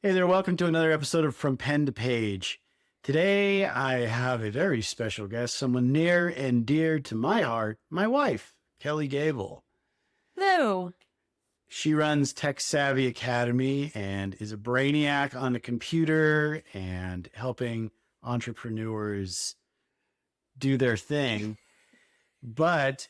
Hey there, welcome to another episode of From Pen to Page. Today I have a very special guest, someone near and dear to my heart, my wife, Kelly Gable. Hello. She runs Tech Savvy Academy and is a brainiac on the computer and helping entrepreneurs do their thing. But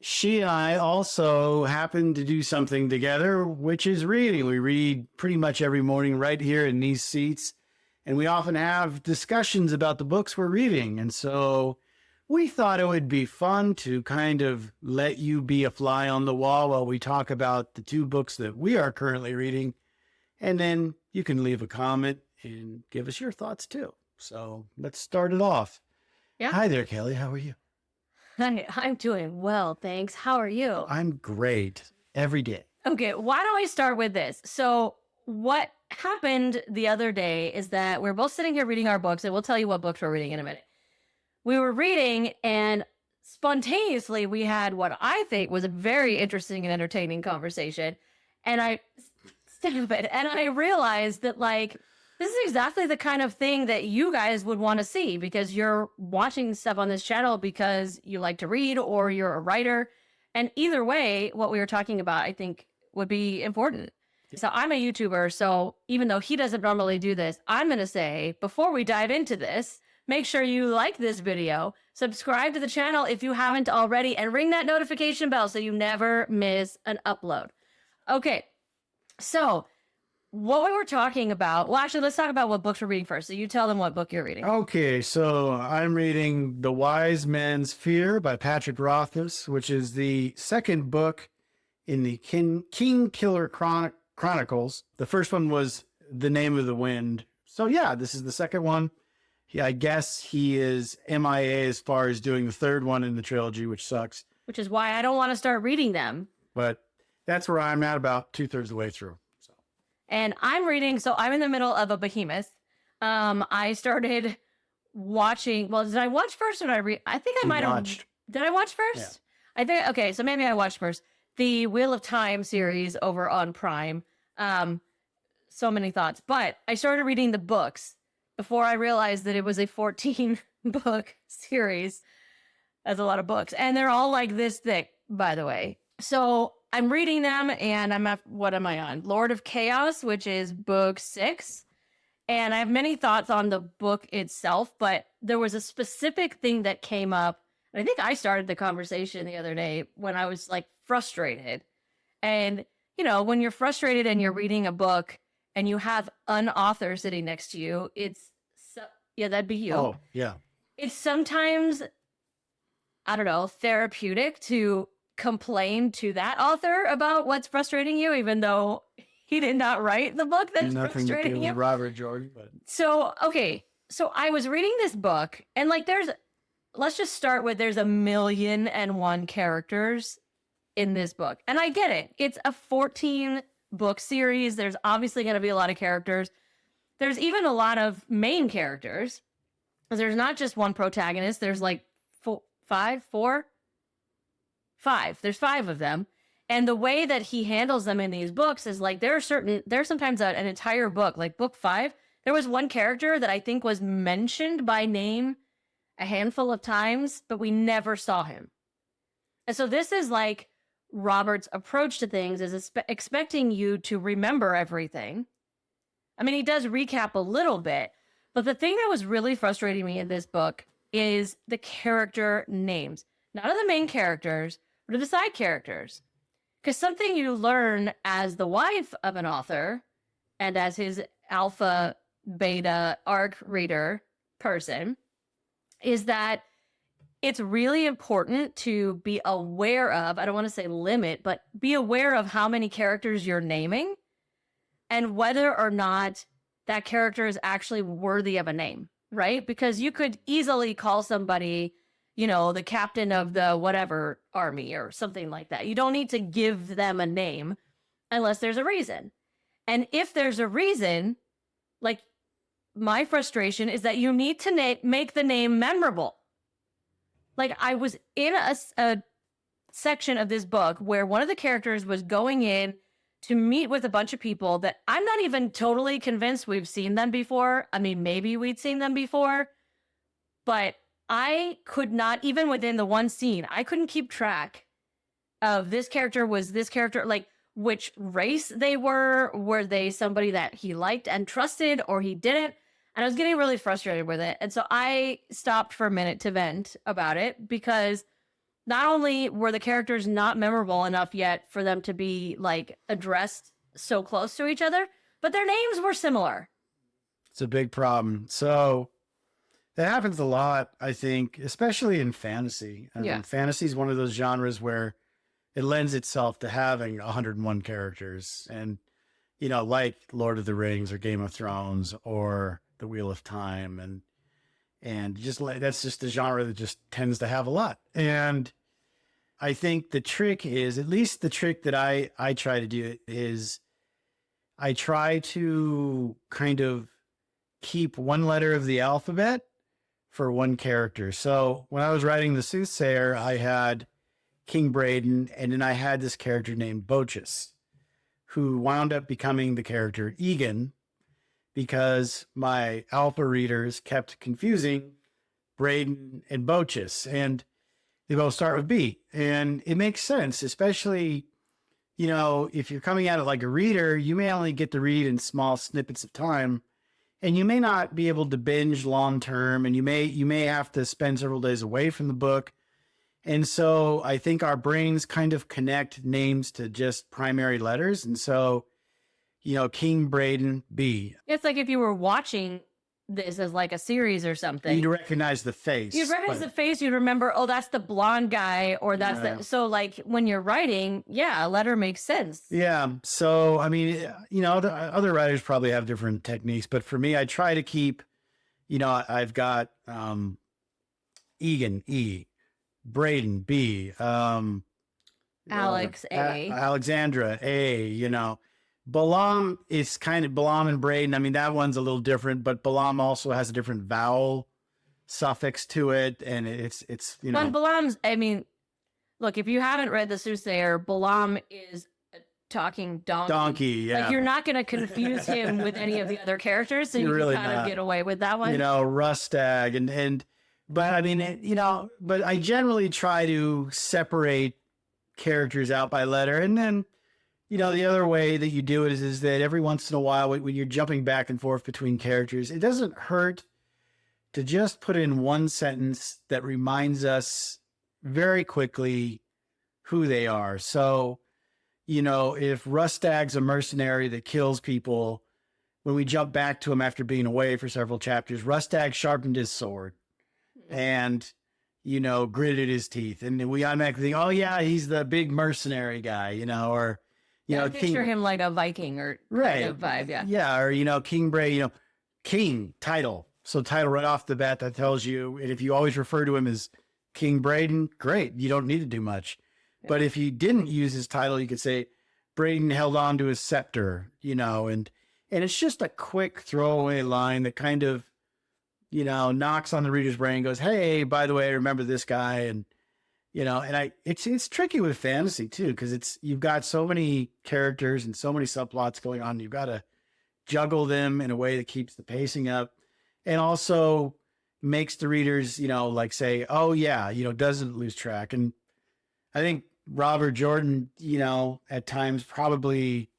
she and I also happen to do something together, which is reading. We read pretty much every morning right here in these seats, and we often have discussions about the books we're reading. And so we thought it would be fun to kind of let you be a fly on the wall while we talk about the two books that we are currently reading. And then you can leave a comment and give us your thoughts too. So let's start it off. Yeah. Hi there, Kelly. How are you? Hi, I'm doing well, thanks. How are you? I'm great every day. Okay, why don't I start with this? So, what happened the other day is that we're both sitting here reading our books, and we'll tell you what books we're reading in a minute. We were reading, and spontaneously, we had what I think was a very interesting and entertaining conversation. And I realized that, this is exactly the kind of thing that you guys would want to see because you're watching stuff on this channel because you like to read or you're a writer. And either way, what we were talking about, I think, would be important. So I'm a YouTuber. So even though he doesn't normally do this, I'm going to say, before we dive into this, make sure you like this video, subscribe to the channel if you haven't already, and ring that notification bell so you never miss an upload. Okay, so what we were talking about, well, actually, let's talk about what books we're reading first. So you tell them what book you're reading. Okay, so I'm reading The Wise Man's Fear by Patrick Rothfuss, which is the second book in the King Killer Chronicles. The first one was The Name of the Wind. So yeah, this is the second one. I guess he is MIA as far as doing the third one in the trilogy, which sucks. Which is why I don't want to start reading them. But that's where I'm at, about 2/3 of the way through. And I'm reading, so I'm in the middle of a behemoth. I started watching, well, did I watch first or did I read? I think I might have. Did I watch first? Yeah. I think, okay, so maybe I watched first. The Wheel of Time series over on Prime. So many thoughts. But I started reading the books before I realized that it was a 14-book series. That's a lot of books. And they're all like this thick, by the way. So I'm reading them, and I'm at, what am I on? Lord of Chaos, which is book 6. And I have many thoughts on the book itself, but there was a specific thing that came up. And I think I started the conversation the other day when I was frustrated. And, when you're frustrated and you're reading a book and you have an author sitting next to you, yeah, that'd be you. Oh, yeah. It's sometimes, I don't know, therapeutic to complain to that author about what's frustrating you, even though he did not write the book that's frustrating you. Robert Jordan, but so okay, so I was reading this book, and let's just start with there's 1,000,001 characters in this book, and I get it. It's a 14-book series. There's obviously going to be a lot of characters. There's even a lot of main characters. There's not just one protagonist. There's five. There's 5 of them. And the way that he handles them in these books is there's sometimes an entire book, like book 5. There was one character that I think was mentioned by name a handful of times, but we never saw him. And so this is Robert's approach to things is expecting you to remember everything. I mean, he does recap a little bit, but the thing that was really frustrating me in this book is the character names. Not of the main characters, but of the side characters. Because something you learn as the wife of an author and as his alpha, beta, arc reader person is that it's really important to be aware of, I don't want to say limit, but be aware of how many characters you're naming and whether or not that character is actually worthy of a name, right? Because you could easily call somebody, the captain of the whatever army or something like that. You don't need to give them a name unless there's a reason. And if there's a reason, my frustration is that you need to make the name memorable. I was in a section of this book where one of the characters was going in to meet with a bunch of people that I'm not even totally convinced we've seen them before. I mean, maybe we'd seen them before, but I could not, even within the one scene, I couldn't keep track of this character was this character, like which race they were they somebody that he liked and trusted or he didn't. And I was getting really frustrated with it. And so I stopped for a minute to vent about it because not only were the characters not memorable enough yet for them to be like addressed so close to each other, but their names were similar. It's a big problem. So that happens a lot, I think, especially in fantasy. Yeah. Fantasy is one of those genres where it lends itself to having 101 characters. And, you know, like Lord of the Rings or Game of Thrones or The Wheel of Time. And just like, that's just a genre that just tends to have a lot. And I think the trick is, at least the trick that I try to do is I try to kind of keep one letter of the alphabet for one character. So when I was writing the Soothsayer, I had King Braden, and then I had this character named Bochus, who wound up becoming the character Egan, because my alpha readers kept confusing Braden and Bochus, and they both start with B. And it makes sense, especially, you know, if you're coming at it like a reader, you may only get to read in small snippets of time, and you may not be able to binge long term, and you may have to spend several days away from the book. And so I think our brains kind of connect names to just primary letters. And so, you know, King Braden, B. It's like if you were watching this as like a series or something. You'd recognize the face. You'd recognize the face. You'd remember, oh, that's the blonde guy, or that's the. So, like when you're writing, yeah, a letter makes sense. Yeah. So, I mean, you know, the other writers probably have different techniques, but for me, I try to keep, you know, I've got Egan, E, Braden, B, Alex, A, Alexandra, A, you know. Balam is kind of Balam and Braden. I mean, that one's a little different, but Balam also has a different vowel suffix to it. And it's, you know. But Balam's, I mean, look, if you haven't read the Soothsayer, Balam is a talking donkey. Donkey, yeah. Like you're not going to confuse him with any of the other characters. So you really can kind not. of get away with that one. You know, Rustag but I mean, you know, but I generally try to separate characters out by letter. And then, you know, the other way that you do it is that every once in a while, when you're jumping back and forth between characters, it doesn't hurt to just put in one sentence that reminds us very quickly who they are. So, you know, if Rustag's a mercenary that kills people, when we jump back to him after being away for several chapters, Rustag sharpened his sword and, you know, gritted his teeth. And we automatically think, oh, yeah, he's the big mercenary guy, you know, or, you know, picture him like a Viking or kind of vibe, yeah. Yeah, or, you know, King Bray, you know, King, title. So title right off the bat, that tells you, and if you always refer to him as King Braden, great, you don't need to do much. Yeah. But if you didn't use his title, you could say Braden held on to his scepter, you know, and it's just a quick throwaway line that kind of, you know, knocks on the reader's brain and goes, hey, by the way, remember this guy. And, you know, and it's tricky with fantasy too, because you've got so many characters and so many subplots going on. You've got to juggle them in a way that keeps the pacing up and also makes the readers, you know, like say, oh yeah, you know, doesn't lose track. And I think Robert Jordan, you know, at times probably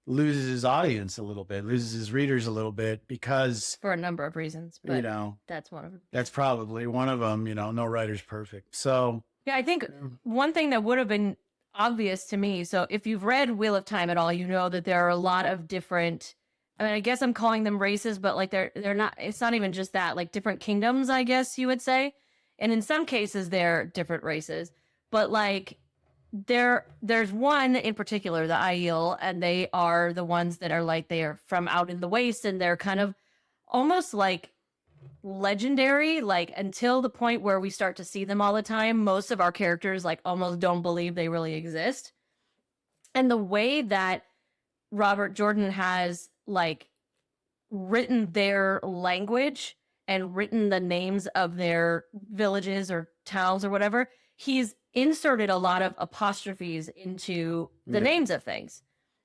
loses his audience a little bit, loses his readers a little bit because for a number of reasons, but you know, that's one of them. That's probably one of them, you know, no writer's perfect. So yeah, I think one thing that would have been obvious to me. So if you've read Wheel of Time at all, you know that there are a lot of different, I mean, I guess I'm calling them races, but like they're not, it's not even just that, like different kingdoms, I guess you would say. And in some cases they're different races, but like there's one in particular, the Aiel, and they are the ones that are like, they are from out in the waste, and they're kind of almost like legendary, like until the point where we start to see them all the time, most of our characters like almost don't believe they really exist. And the way that Robert Jordan has like written their language and written the names of their villages or towns or whatever, he's inserted a lot of apostrophes into the names of things.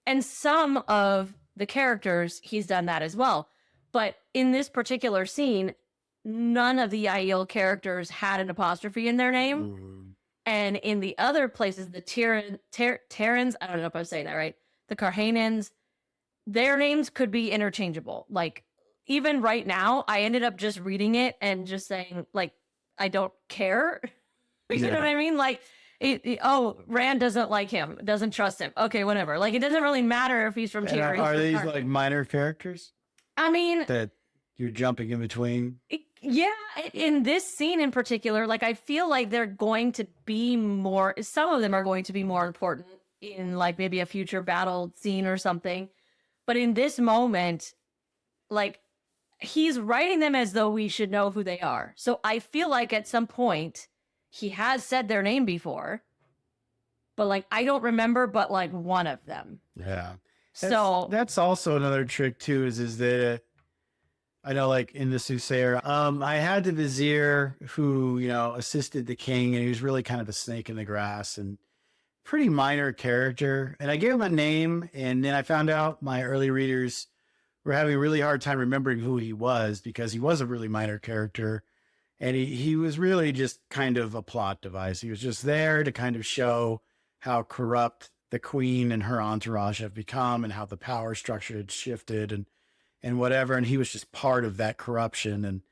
And some of the characters, he's done that as well. But in this particular scene, none of the Aiel characters had an apostrophe in their name. Mm-hmm. And in the other places, the Terrans, I don't know if I'm saying that right, the Carhanans, their names could be interchangeable. Like, even right now, I ended up just reading it and just saying, like, I don't care. You know what I mean? Like, Rand doesn't like him, doesn't trust him. Okay, whatever. Like, it doesn't really matter if he's from And Tyrion. are these like minor characters I mean, that you're jumping in between? yeah, in this scene in particular, like, I feel like they're going to be more, some of them are going to be more important in like maybe a future battle scene or something. But in this moment, like, he's writing them as though we should know who they are. So I feel like at some point he has said their name before, but like, I don't remember but like one of them. Yeah. So that's also another trick too, is that I know, like in the Soothsayer, I had the vizier who, assisted the king, and he was really kind of a snake in the grass and pretty minor character. And I gave him a name, and then I found out my early readers were having a really hard time remembering who he was, because he was a really minor character. And he was really just kind of a plot device. He was just there to kind of show how corrupt the queen and her entourage have become, and how the power structure had shifted and whatever. And he was just part of that corruption.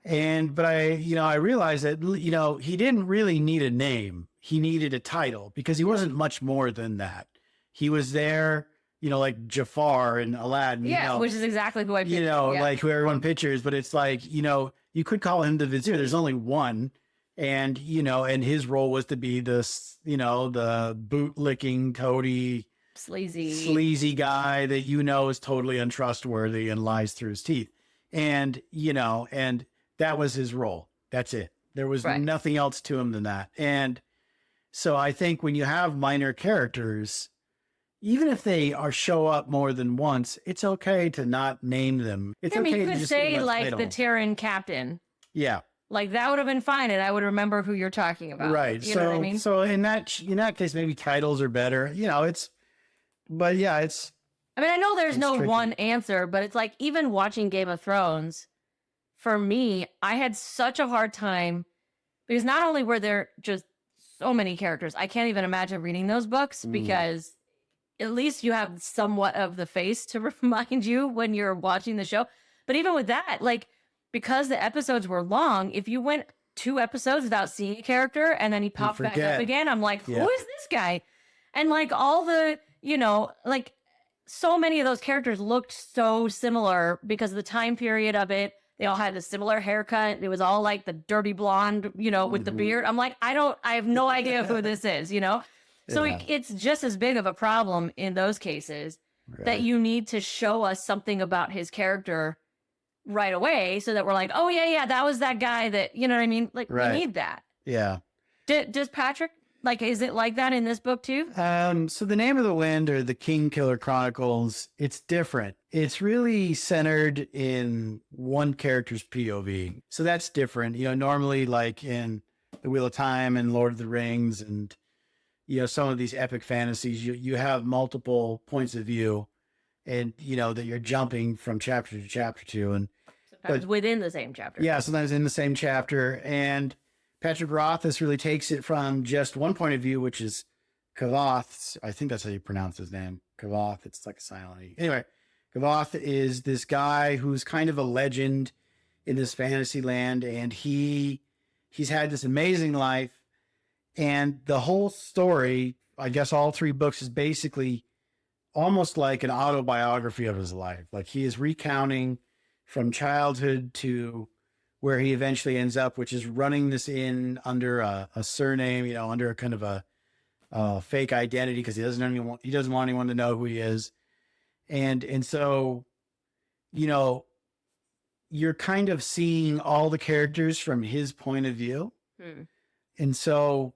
But I realized that, he didn't really need a name. He needed a title, because he wasn't much more than that. He was there, like Jafar and Aladdin. yeah, which is exactly who I pictured. Like who everyone pictures, but it's like, you could call him the vizier. There's only one. And, and his role was to be this, the boot licking, toady, sleazy guy that, is totally untrustworthy and lies through his teeth. And, and that was his role. That's it. There was nothing else to him than that. And so I think when you have minor characters, even if they show up more than once, it's okay to not name them. It's okay. You to could just say like title. the Terran captain. Yeah. Like, that would have been fine, and I would remember who you're talking about. Right. You know what I mean? So in that case, maybe titles are better. But yeah, it's. I mean, I know there's no tricky. one answer, but it's like, even watching Game of Thrones, for me, I had such a hard time, because not only were there just so many characters, I can't even imagine reading those books, because at least you have somewhat of the face to remind you when you're watching the show. But even with that, like, because the episodes were long, if you went 2 episodes without seeing a character and then he popped back up again, I'm like, who is this guy? And like, all the, like, so many of those characters looked so similar because of the time period of it. They all had a similar haircut. It was all like the dirty blonde, with the beard. I'm like, I have no idea who this is, So it's just as big of a problem in those cases that you need to show us something about his character right away, so that we're like, oh yeah, that was that guy that, you know what I mean? Like, we need that. Yeah. Does Patrick, like, is it like that in this book too? So the Name of the Wind, or the King Killer Chronicles, it's different. It's really centered in one character's POV. So that's different. Normally, like in The Wheel of Time and Lord of the Rings and, some of these epic fantasies, you have multiple points of view, and, that you're jumping from chapter to chapter to, and within the same chapter. Yeah, sometimes in the same chapter. And Patrick Rothfuss really takes it from just one point of view, which is Kavoth. I think that's how you pronounce his name. Kavoth. It's like a silent E. Anyway, Kavoth is this guy who's kind of a legend in this fantasy land, and he's had this amazing life. And the whole story, I guess all 3 books, is basically almost like an autobiography of his life. Like, he is recounting from childhood to where he eventually ends up, which is running this in under a surname, under a kind of a fake identity, because he doesn't want anyone to know who he is. And so, you're kind of seeing all the characters from his point of view. And so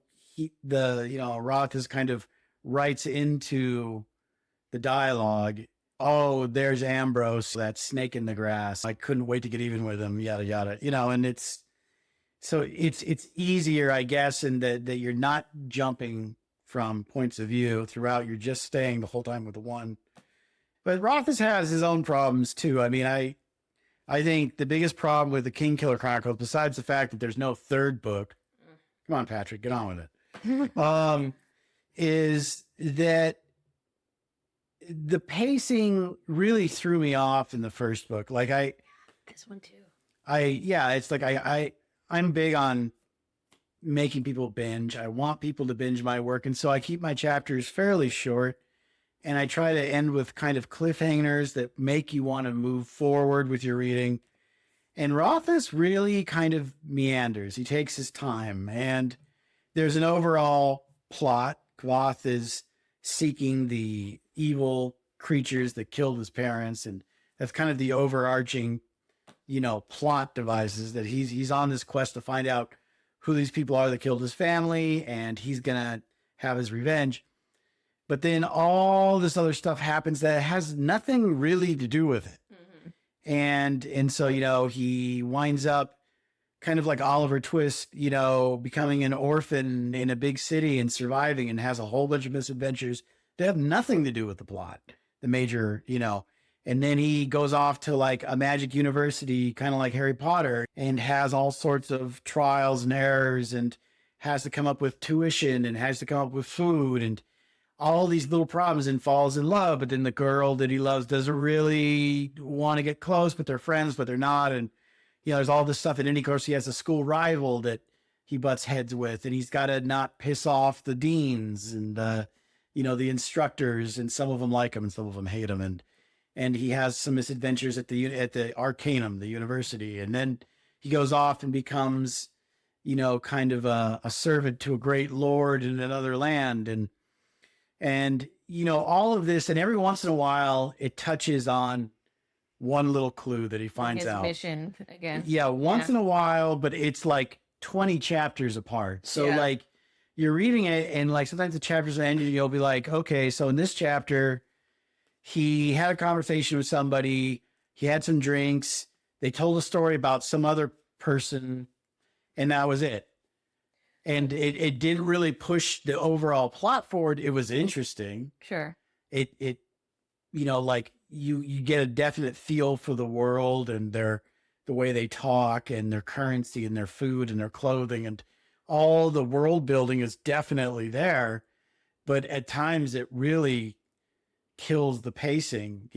Roth is kind of writes into the dialogue, oh, there's Ambrose, that snake in the grass. I couldn't wait to get even with him, yada, yada, and it's easier, I guess, in that you're not jumping from points of view throughout. You're just staying the whole time with the one. But Rothfuss has his own problems too. I mean, I think the biggest problem with the King Killer Chronicles, besides the fact that there's no third book, come on, Patrick, get on with it, is that the pacing really threw me off in the first book. Like This one too. it's like I'm big on making people binge. I want people to binge my work. And so I keep my chapters fairly short, and I try to end with kind of cliffhangers that make you want to move forward with your reading. And Rothfuss really kind of meanders. He takes his time, and there's an overall plot. Roth is seeking the evil creatures that killed his parents, and that's kind of the overarching, plot devices, that he's on this quest to find out who these people are that killed his family, and he's gonna have his revenge. But then all this other stuff happens that has nothing really to do with it. And so, he winds up kind of like Oliver Twist, becoming an orphan in a big city and surviving, and has a whole bunch of misadventures that have nothing to do with the plot, the major, and then he goes off to like a magic university, kind of like Harry Potter, and has all sorts of trials and errors, and has to come up with tuition, and has to come up with food, and all these little problems, and falls in love. But then the girl that he loves doesn't really want to get close, but they're friends, but they're not. And, there's all this stuff. And then, of course, he has a school rival that he butts heads with, and he's got to not piss off the deans and, the instructors, and some of them like him and some of them hate him. And he has some misadventures at the Arcanum, the university. And then he goes off and becomes, kind of a servant to a great lord in another land. And, all of this, and every once in a while, it touches on one little clue that he finds His out. Mission again. Yeah, once in a while, but it's like 20 chapters apart. So like you're reading it, and like sometimes the chapters are ended, you'll be like, okay, so in this chapter, he had a conversation with somebody, he had some drinks, they told a story about some other person, and that was it. And it didn't really push the overall plot forward. It was interesting. Sure. It like you get a definite feel for the world and the way they talk and their currency and their food and their clothing, and all the world building is definitely there. But at times it really kills the pacing,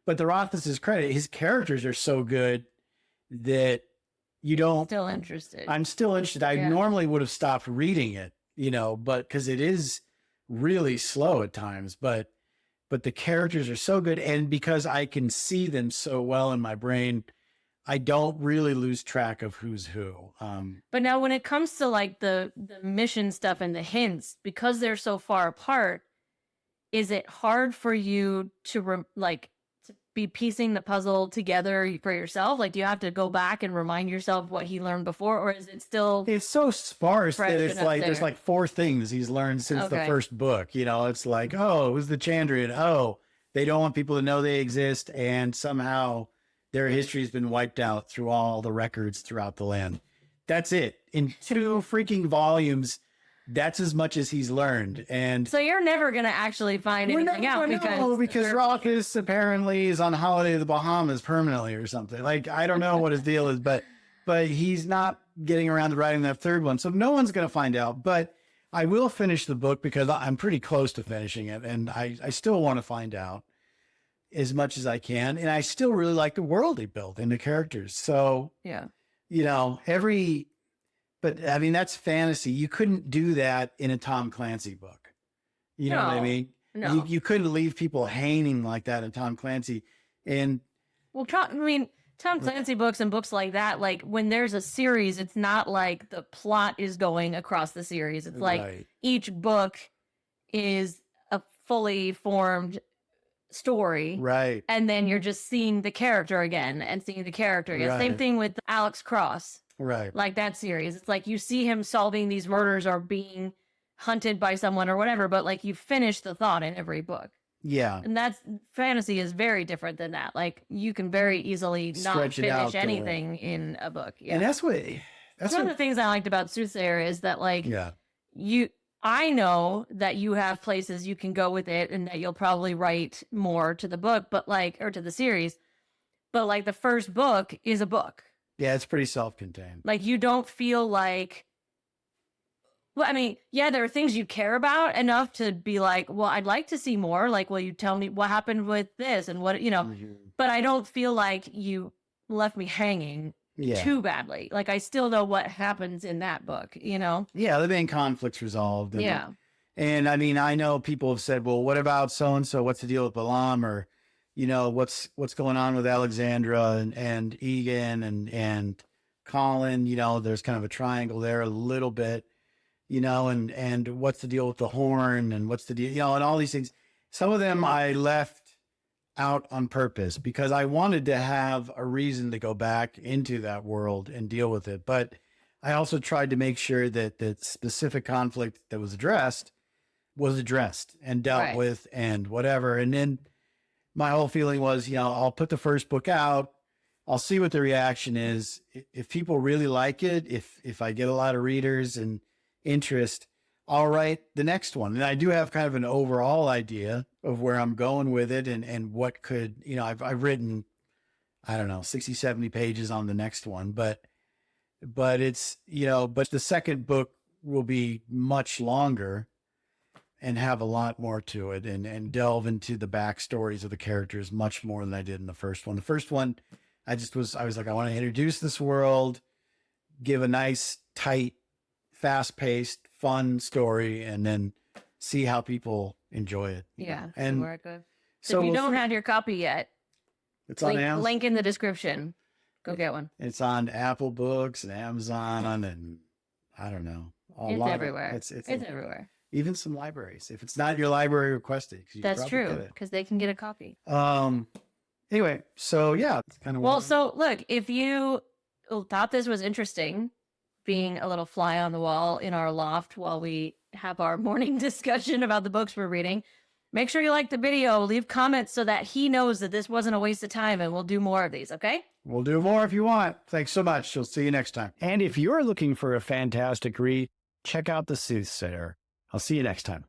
but the Rothfuss's credit, his characters are so good that you don't Still interested. I'm still interested. I normally would have stopped reading it, but because it is really slow at times, but the characters are so good. And because I can see them so well in my brain, I don't really lose track of who's who. But now when it comes to like the mission stuff and the hints, because they're so far apart, is it hard for you to to be piecing the puzzle together for yourself? Like, do you have to go back and remind yourself what he learned before, or is it still? It's so sparse that it's like there's there? like 4 things he's learned since the first book. It's like, oh, it was the Chandrian. Oh, they don't want people to know they exist, and somehow their history has been wiped out through all the records throughout the land. That's it. In 2 freaking volumes, that's as much as he's learned. And So you're never going to actually find anything out because Rothfuss apparently is on holiday to the Bahamas permanently or something. Like, I don't know what his deal is, but he's not getting around to writing that third one. So no one's going to find out. But I will finish the book because I'm pretty close to finishing it. And I still want to find out as much as I can. And I still really like the world he built and the characters. So, but I mean, that's fantasy. You couldn't do that in a Tom Clancy book. You know what I mean? No. You couldn't leave people hanging like that in Tom Clancy. And Tom Clancy books and books like that, like when there's a series, it's not like the plot is going across the series. It's like each book is a fully formed story. Right. And then you're just seeing the character again and seeing the character again. Right. Same thing with Alex Cross. Right. Like that series. It's like you see him solving these murders or being hunted by someone or whatever, but like you finish the thought in every book. Yeah. And that's fantasy is very different than that. Like you can very easily not finish anything in a book. Yeah. And that's one of the things I liked about Soothsayer is that like I know that you have places you can go with it and that you'll probably write more to the book, but like, or to the series, but like the first book is a book. Yeah, it's pretty self-contained. Like you don't feel like, well, I mean, yeah, there are things you care about enough to be like, well, I'd like to see more. Like, will you tell me what happened with this and what, but I don't feel like you left me hanging Yeah. too badly. Like I still know what happens in that book, Yeah, the main conflict's resolved. And, Yeah. And I mean, I know people have said, well, what about so-and-so? What's the deal with Balaam? Or, what's going on with Alexandra and Egan and Colin? There's kind of a triangle there a little bit, and what's the deal with the horn and what's the deal, and all these things. Some of them I left out on purpose because I wanted to have a reason to go back into that world and deal with it. But I also tried to make sure that the specific conflict that was addressed and dealt Right. with and whatever. And then my whole feeling was, I'll put the first book out. I'll see what the reaction is. If people really like it, if I get a lot of readers and interest, I'll write the next one. And I do have kind of an overall idea of where I'm going with it and what could, I've written, I don't know, 60, 70 pages on the next one, but it's, but the second book will be much longer and have a lot more to it and delve into the backstories of the characters much more than I did in the first one. The first one, I was like, I want to introduce this world, give a nice, tight, fast-paced, fun story, and then see how people enjoy it. Yeah. And where it goes. so if you we'll don't see. have your copy yet, It's on Amazon. link in the description. Go get one. It's on Apple Books and Amazon and I don't know. It's everywhere. It's everywhere. Even some libraries. If it's not your library, request it. That's true, because they can get a copy. Anyway, so yeah, it's kind of well. So look, if you thought this was interesting, being a little fly on the wall in our loft while we have our morning discussion about the books we're reading, make sure you like the video, leave comments so that he knows that this wasn't a waste of time, and we'll do more of these. Okay. We'll do more if you want. Thanks so much. We'll see you next time. And if you're looking for a fantastic read, check out The Soothsayer. I'll see you next time.